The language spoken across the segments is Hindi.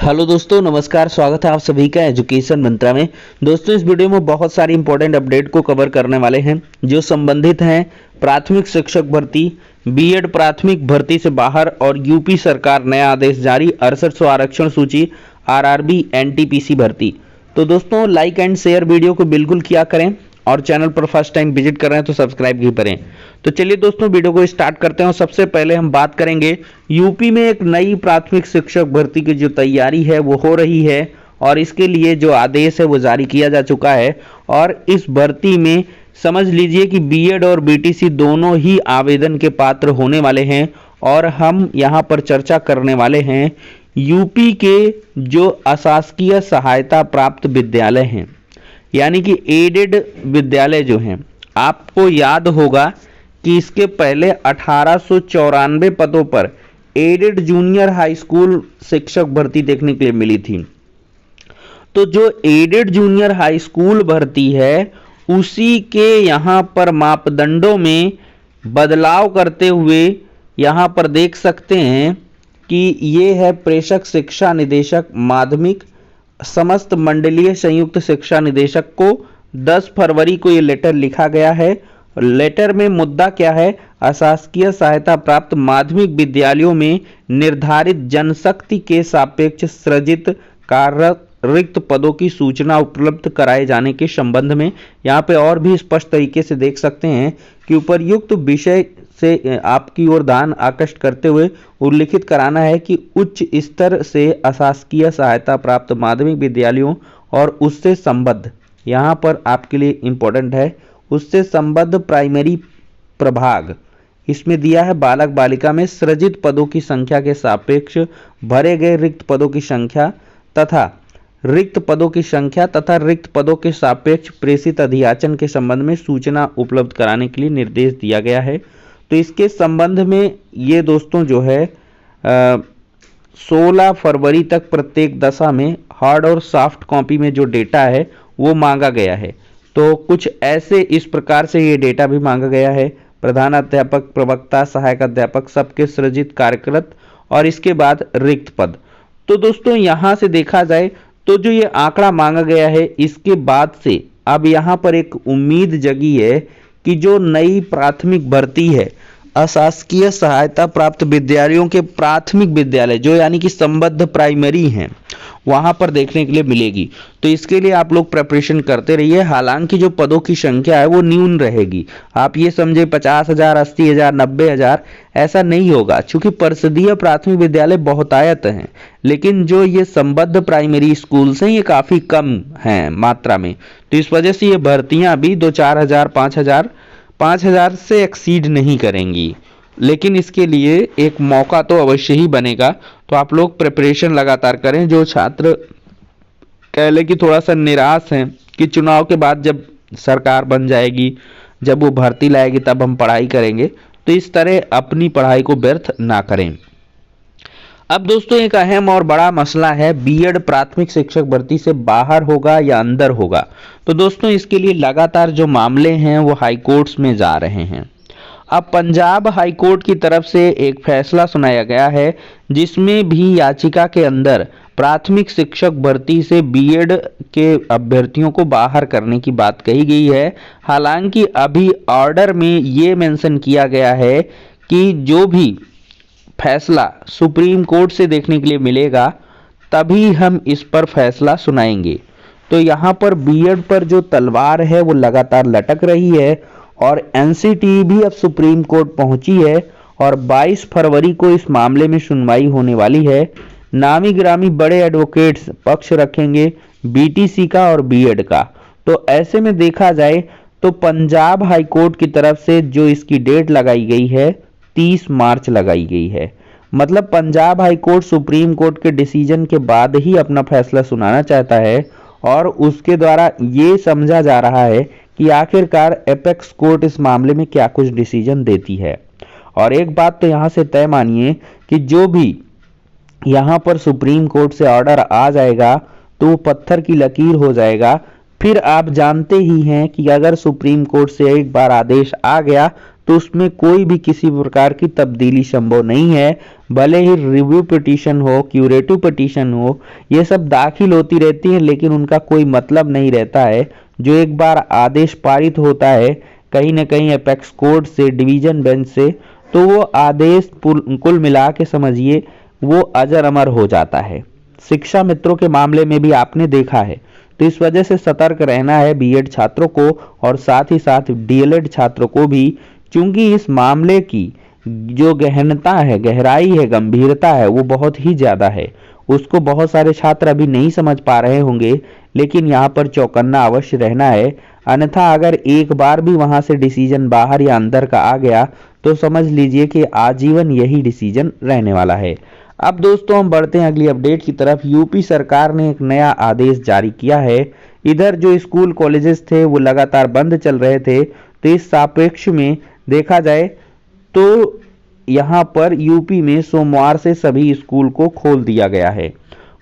हेलो दोस्तों, नमस्कार। स्वागत है आप सभी का एजुकेशन मंत्रा में। दोस्तों, इस वीडियो में बहुत सारी इंपॉर्टेंट अपडेट को कवर करने वाले हैं जो संबंधित हैं प्राथमिक शिक्षक भर्ती, बीएड प्राथमिक भर्ती से बाहर और यूपी सरकार नया आदेश जारी 6800 आरक्षण सूची आरआरबी एनटीपीसी भर्ती। तो दोस्तों, लाइक एंड शेयर वीडियो को बिल्कुल किया करें और चैनल पर फर्स्ट टाइम विजिट कर रहे हैं तो सब्सक्राइब भी करें। तो चलिए दोस्तों, वीडियो को स्टार्ट करते हैं। और सबसे पहले हम बात करेंगे यूपी में एक नई प्राथमिक शिक्षक भर्ती की जो तैयारी है वो हो रही है और इसके लिए जो आदेश है वो जारी किया जा चुका है। और इस भर्ती में समझ लीजिए कि बीएड और बीटीसी दोनों ही आवेदन के पात्र होने वाले हैं। और हम यहाँ पर चर्चा करने वाले हैं यूपी के जो अशासकीय सहायता प्राप्त विद्यालय हैं, यानी कि एडेड विद्यालय जो हैं। आपको याद होगा कि इसके पहले 1894 पदों पर एडेड जूनियर हाई स्कूल शिक्षक भर्ती देखने के लिए मिली थी। तो जो एडेड जूनियर हाई स्कूल भर्ती है उसी के यहाँ पर मापदंडों में बदलाव करते हुए यहाँ पर देख सकते हैं कि ये है प्रेषक शिक्षा निदेशक माध्यमिक समस्त मंडलीय संयुक्त शिक्षा निदेशक को 10 फरवरी को ये लेटर लिखा गया है। लेटर में मुद्दा क्या है? अशासकीय सहायता प्राप्त माध्यमिक विद्यालयों में निर्धारित जनशक्ति के सापेक्ष सृजित कार्यरत रिक्त पदों की सूचना उपलब्ध कराए जाने के संबंध में। यहाँ पे और भी स्पष्ट तरीके से देख सकते हैं कि उपरयुक्त विषय से आपकी ओर ध्यान आकृष्ट करते हुए उल्लिखित कराना है कि उच्च स्तर से अशासकीय सहायता प्राप्त माध्यमिक विद्यालयों और उससे संबद्ध, यहाँ पर आपके लिए इंपॉर्टेंट है, उससे संबद्ध प्राइमरी प्रभाग, इसमें दिया है बालक बालिका में सृजित पदों की संख्या के सापेक्ष भरे गए रिक्त पदों की संख्या तथा रिक्त पदों के सापेक्ष प्रेषित अधियाचन के संबंध में सूचना उपलब्ध कराने के लिए निर्देश दिया गया है। तो इसके संबंध में ये दोस्तों जो है 16 फरवरी तक प्रत्येक दशा में हार्ड और सॉफ्ट कॉपी में जो डेटा है वो मांगा गया है। तो कुछ ऐसे इस प्रकार से ये डेटा भी मांगा गया है। प्रधान अध्यापक, प्रवक्ता, सहायक अध्यापक सबके सृजित कार्यरत और इसके बाद रिक्त पद। तो दोस्तों, यहाँ से देखा जाए तो जो ये आंकड़ा मांगा गया है इसके बाद से अब यहाँ पर एक उम्मीद जगी है कि जो नई प्राथमिक भर्ती है अशासकीय सहायता प्राप्त विद्यालयों के प्राथमिक विद्यालय जो यानी कि संबद्ध प्राइमरी हैं वहां पर देखने के लिए मिलेगी। तो इसके लिए आप लोग प्रिपरेशन करते रहिए। हालांकि जो पदों की संख्या है वो न्यून रहेगी। आप ये समझे 50,000, 80,000, 90,000 ऐसा नहीं होगा, क्योंकि परिषदीय प्राथमिक विद्यालय बहुतायत हैं, लेकिन जो ये संबद्ध प्राइमरी स्कूल्स हैं ये काफी कम हैं मात्रा में। तो इस वजह से ये भर्तियां भी 2-4,000, 5,000 से एक्सीड नहीं करेंगी। लेकिन इसके लिए एक मौका तो अवश्य ही बनेगा। तो आप लोग प्रिपरेशन लगातार करें। जो छात्र कह ले कि थोड़ा सा निराश हैं कि चुनाव के बाद जब सरकार बन जाएगी, जब वो भर्ती लाएगी तब हम पढ़ाई करेंगे, तो इस तरह अपनी पढ़ाई को व्यर्थ ना करें। अब दोस्तों, एक अहम और बड़ा मसला है बीएड प्राथमिक शिक्षक भर्ती से बाहर होगा या अंदर होगा। तो दोस्तों, इसके लिए लगातार जो मामले हैं वो हाई कोर्ट्स में जा रहे हैं। अब पंजाब हाई कोर्ट की तरफ से एक फैसला सुनाया गया है जिसमें भी याचिका के अंदर प्राथमिक शिक्षक भर्ती से बीएड के अभ्यर्थियों को बाहर करने की बात कही गई है। हालांकि अभी ऑर्डर में ये मेंशन किया गया है कि जो भी फैसला सुप्रीम कोर्ट से देखने के लिए मिलेगा तभी हम इस पर फैसला सुनाएंगे। तो यहाँ पर बीएड पर जो तलवार है वो लगातार लटक रही है और एनसीटी भी अब सुप्रीम कोर्ट पहुंची है और 22 फरवरी को इस मामले में सुनवाई होने वाली है। नामी गिरामी बड़े एडवोकेट्स पक्ष रखेंगे बीटीसी का और बीएड का। तो ऐसे में देखा जाए तो पंजाब हाई कोर्ट की तरफ से जो इसकी डेट लगाई गई है 30 मार्च लगाई गई है। मतलब Punjab high court supreme court के डिसीजन के बाद ही अपना फैसला सुनाना चाहता है और उसके द्वारा ये समझा जा रहा है कि आखिरकार एपेक्स कोर्ट इस मामले में क्या कुछ डिसीजन देती है। और एक बात तो यहाँ से तय मानिए कि जो भी यहाँ पर सुप्रीम कोर्ट से ऑर्डर आ जाएगा तो वो पत्थर की लकीर हो जाएगा। फिर आप जानते ही हैं कि अगर सुप्रीम कोर्ट से एक बार आदेश आ गया तो उसमें कोई भी किसी प्रकार की तब्दीली संभव नहीं है। भले ही रिव्यू पिटीशन हो, क्यूरेटिव पिटीशन हो, ये सब दाखिल होती रहती हैं, लेकिन उनका कोई मतलब नहीं रहता है। जो एक बार आदेश पारित होता है कहीं ना कहीं अपेक्स कोर्ट से, डिवीजन बेंच से, तो वो आदेश कुल मिला के समझिए वो अजर अमर हो जाता है। शिक्षा मित्रों के मामले में भी आपने देखा है। तो इस वजह से सतर्क रहना है बीएड छात्रों को और साथ ही साथ डीएलएड छात्रों को भी, क्योंकि इस मामले की जो गहनता है, गहराई है, गंभीरता है, वो बहुत ही ज़्यादा है। उसको बहुत सारे छात्र अभी नहीं समझ पा रहे होंगे, लेकिन यहाँ पर चौकन्ना अवश्य रहना है। अन्यथा अगर एक बार भी वहाँ से डिसीजन बाहर या अंदर का आ गया तो समझ लीजिए कि आजीवन यही डिसीजन रहने वाला है। अब दोस्तों हम बढ़ते हैं अगली अपडेट की तरफ। यूपी सरकार ने एक नया आदेश जारी किया है। इधर जो स्कूल कॉलेजेस थे वो लगातार बंद चल रहे थे, तो इस सापेक्ष में देखा जाए तो यहाँ पर यूपी में सोमवार से सभी स्कूल को खोल दिया गया है।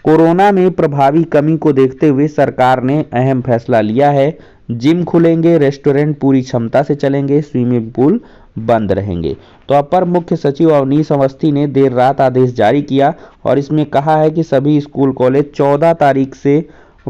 कोरोना में प्रभावी कमी को देखते हुए सरकार ने अहम फैसला लिया है। जिम खुलेंगे, रेस्टोरेंट पूरी क्षमता से चलेंगे, स्विमिंग पूल बंद रहेंगे। तो अपर मुख्य सचिव अवनीश अवस्थी ने देर रात आदेश जारी किया और इसमें कहा है कि सभी स्कूल कॉलेज 14 तारीख से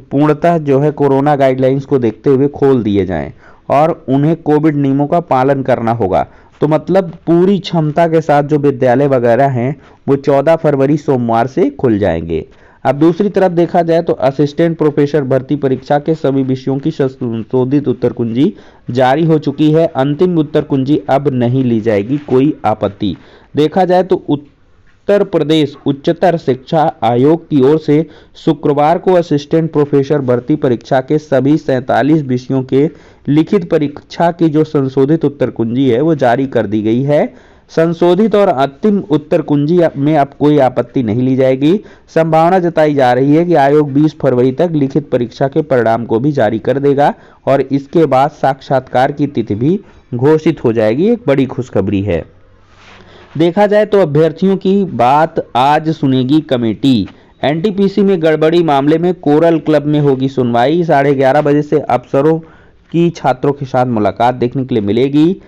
पूर्णतः जो है कोरोना गाइडलाइंस को देखते हुए खोल दिए जाएं और उन्हें कोविड नियमों का पालन करना होगा। तो मतलब पूरी क्षमता के साथ जो विद्यालय वगैरह हैं वो 14 फरवरी सोमवार से खुल जाएंगे। अब दूसरी तरफ देखा जाए तो असिस्टेंट प्रोफेसर भर्ती परीक्षा के सभी विषयों की संशोधित उत्तर कुंजी जारी हो चुकी है। अंतिम उत्तर कुंजी अब नहीं ली जाएगी कोई आपत्ति। देखा जाए तो उत्तर प्रदेश उच्चतर शिक्षा आयोग की ओर से शुक्रवार को असिस्टेंट प्रोफेसर भर्ती परीक्षा के सभी 47 विषयों के लिखित परीक्षा की जो संशोधित उत्तर कुंजी है वो जारी कर दी गई है। संशोधित और अंतिम उत्तर कुंजी में अब कोई आपत्ति नहीं ली जाएगी। संभावना जताई जा रही है कि आयोग 20 फरवरी तक लिखित परीक्षा के परिणाम को भी जारी कर देगा और इसके बाद साक्षात्कार की तिथि भी घोषित हो जाएगी। एक बड़ी खुशखबरी है। देखा जाए तो अभ्यर्थियों की बात आज सुनेगी कमेटी। एनटीपीसी में गड़बड़ी मामले में कोरल क्लब में होगी सुनवाई। 11:30 बजे से अफसरों की छात्रों के साथ मुलाकात देखने के लिए मिलेगी।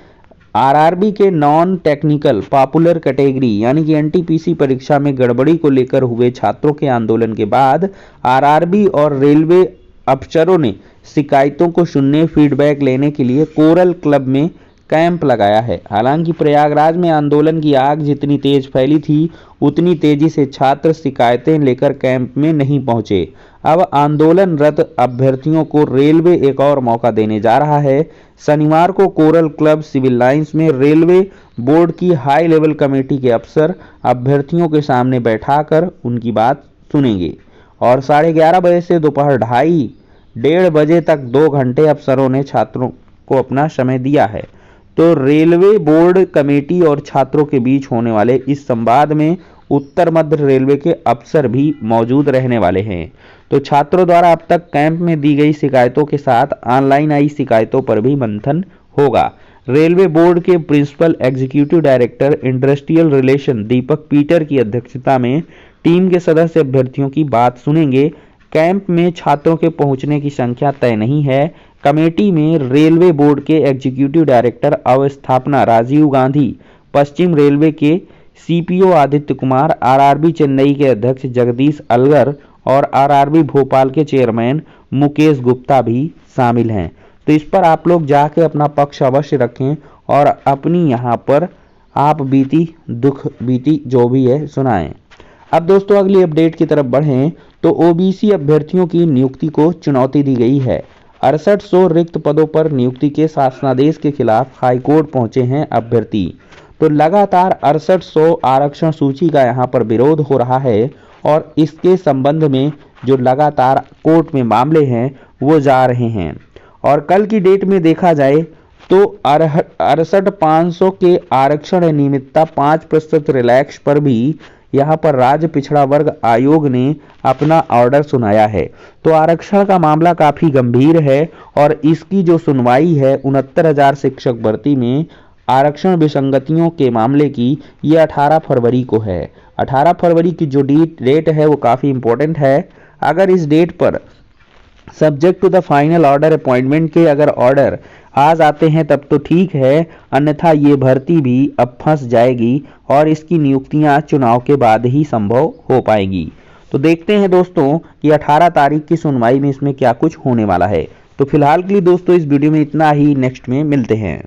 आरआरबी के नॉन टेक्निकल पॉपुलर कैटेगरी यानी कि एनटीपीसी परीक्षा में गड़बड़ी को लेकर हुए छात्रों के आंदोलन के बाद आरआरबी और रेलवे अफसरों ने शिकायतों को सुनने, फीडबैक लेने के लिए कोरल क्लब में कैंप लगाया है। हालांकि प्रयागराज में आंदोलन की आग जितनी तेज फैली थी उतनी तेजी से छात्र शिकायतें लेकर कैंप में नहीं पहुंचे। अब आंदोलनरत अभ्यर्थियों को रेलवे एक और मौका देने जा रहा है। शनिवार को कोरल क्लब सिविल लाइंस में रेलवे बोर्ड की हाई लेवल कमेटी के अफसर अभ्यर्थियों के सामने बैठाकर उनकी बात सुनेंगे और 11:30 बजे से दोपहर 2:30 बजे तक 2 घंटे अफसरों ने छात्रों को अपना समय दिया है। तो रेलवे बोर्ड कमेटी और छात्रों के बीच होने वाले इस संवाद में उत्तर मध्य रेलवे के अफसर भी मौजूद रहने वाले हैं। तो छात्रों द्वारा अब तक कैंप में दी गई शिकायतों के साथ ऑनलाइन आई शिकायतों पर भी मंथन होगा। रेलवे बोर्ड के principal executive director industrial relation Deepak Peter की अध्यक्षता में टीम के सदस्य अभ्यर्थियों की बात सुनेंगे। कैंप में छात्रों के पहुंचने की संख्या तय नहीं है। कमेटी में रेलवे बोर्ड के एग्जीक्यूटिव डायरेक्टर अवस्थापना राजीव गांधी, पश्चिम रेलवे के सीपीओ आदित्य कुमार, आरआरबी चेन्नई के अध्यक्ष जगदीश अलगर और आरआरबी भोपाल के चेयरमैन मुकेश गुप्ता भी शामिल हैं। तो इस पर आप लोग जाके अपना पक्ष अवश्य रखें और अपनी यहाँ पर आप बीती दुख बीती जो भी है सुनाएं। अब दोस्तों अगली अपडेट की तरफ बढ़ें तो ओबीसी अभ्यर्थियों की नियुक्ति को चुनौती दी गई है। 6800 रिक्त पदों पर नियुक्ति के शासनादेश के खिलाफ हाईकोर्ट पहुंचे हैं अभ्यर्थी। तो लगातार 6800 आरक्षण सूची का यहां पर विरोध हो रहा है और इसके संबंध में जो लगातार कोर्ट में मामले हैं वो जा रहे हैं। और कल की डेट में देखा जाए तो 68,500 के आरक्षण नियमितता 5% रिलैक्स पर भी यहाँ पर राज्य पिछड़ा वर्ग आयोग ने अपना ऑर्डर सुनाया है। तो आरक्षण का मामला काफी गंभीर है और इसकी जो सुनवाई है 69,000 शिक्षक भर्ती में आरक्षण विसंगतियों के मामले की ये 18 फरवरी को है। 18 फरवरी की जो डेट है वो काफी इंपॉर्टेंट है। अगर इस डेट पर subject to the final order appointment के अगर ऑर्डर आज आते हैं तब तो ठीक है, अन्यथा ये भर्ती भी अब फंस जाएगी और इसकी नियुक्तियां चुनाव के बाद ही संभव हो पाएगी। तो देखते हैं दोस्तों कि 18 तारीख की सुनवाई में इसमें क्या कुछ होने वाला है। तो फिलहाल के लिए दोस्तों इस वीडियो में इतना ही, नेक्स्ट में मिलते हैं।